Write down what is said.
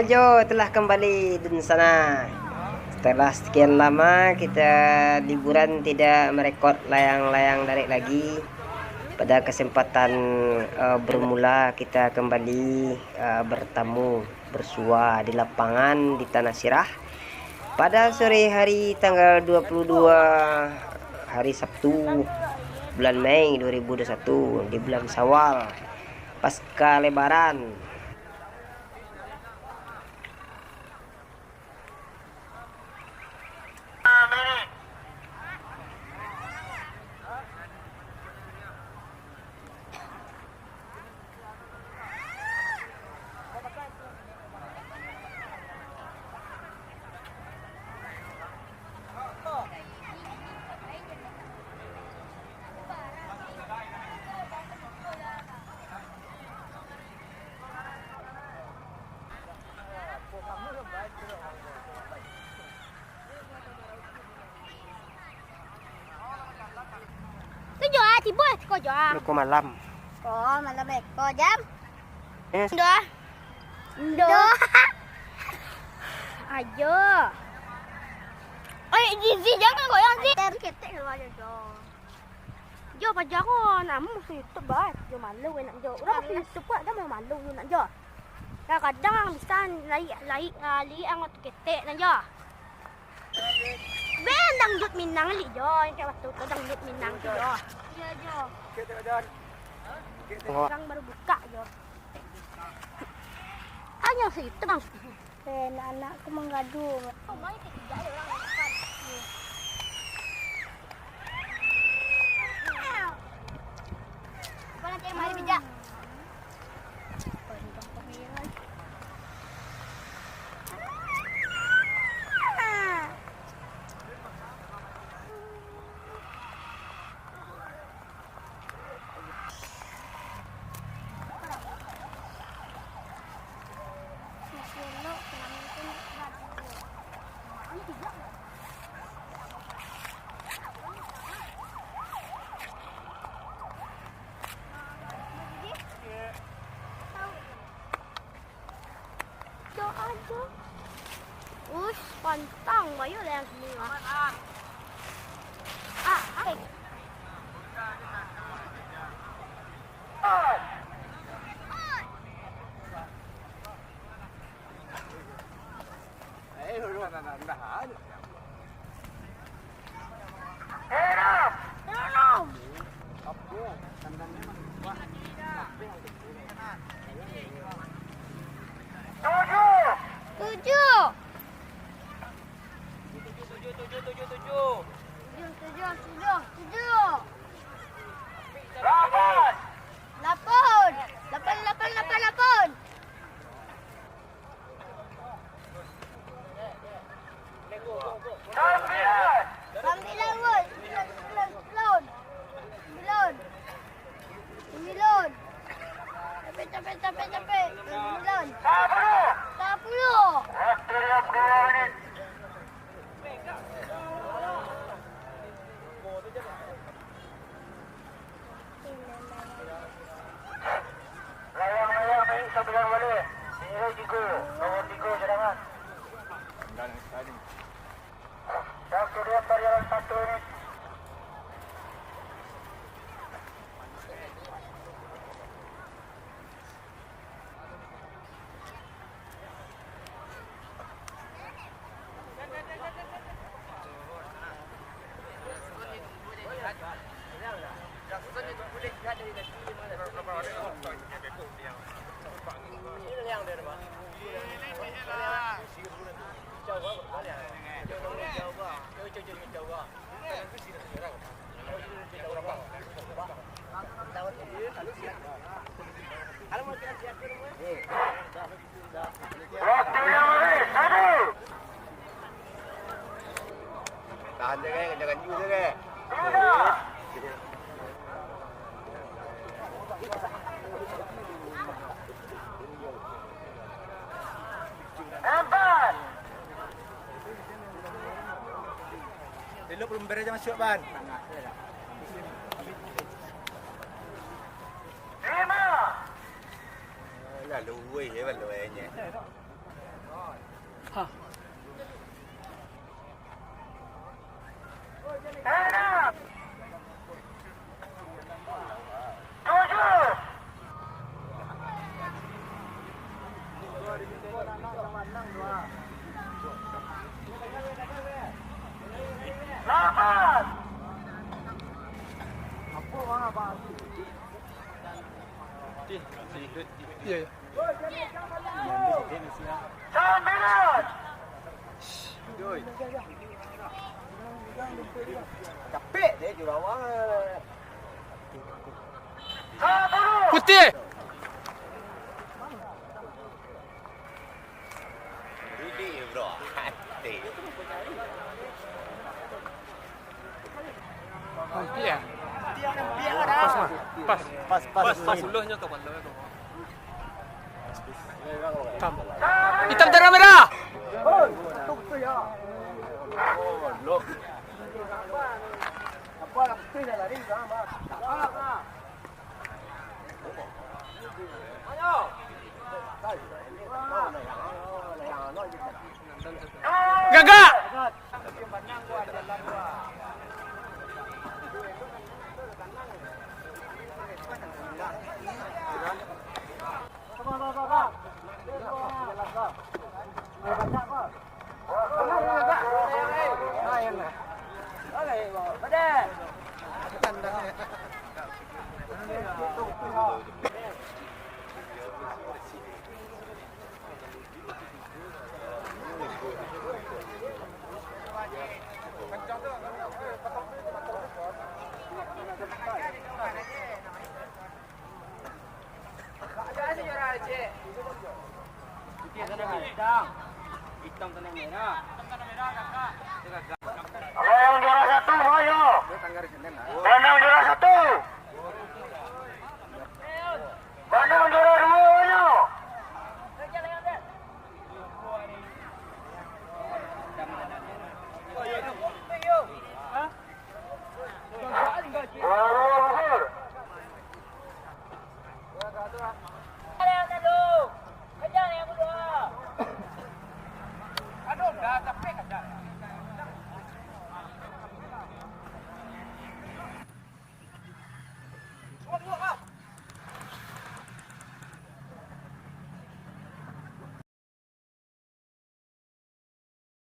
Ajo telah kembali di sana. Setelah sekian lama kita liburan tidak merekod layang-layang daring lagi. Pada kesempatan bermula kita kembali bertamu bersua di lapangan di Tanah Sirah pada sore hari tanggal 22 hari Sabtu bulan Mei 2021 di bulan Syawal pasca Lebaran. Tiba ko jam. Ko malam. Ko malam ko jam. Yes. Ndo. Ayo. Ay, Zizi jangan goyang sih. Ketek keluar jo. Jo pajak ko namu itu bat. Jo malu nak jo. Udah aku itu buat dah mau malu nak jo. Kadang bisa lari ang ketek nak jo. Ben dangdut Minang li jo. Kayak waktu itu dangdut Minang jo. Iya jo. Orang baru buka jo. Hanya situ bang. Ben anakku menggadu. Oh, main ketiga ada orang makan. Apa nanti mari bijak. Aja. Ush, pantang bayo lang semua. Hai. Capek. 10. Waktu yang 2 menit. Layang-layang main sebelah balik. Nilai 3. Nomor 3 cadangan. Waktu dia berjalan 1 menit. Tahan dia kan, jangan you dia kan. Empat. Elok belum beres jangan masuk ban. 5. Lalu weh, lalu nya. Iya. Capek deh di bawah. Putih. Ini bro. Hati. Iya. Pas. Uluhnya ke mana? Hitam. Hitam terang merah. Look. Apa nak putih dah lari sama. Gagak.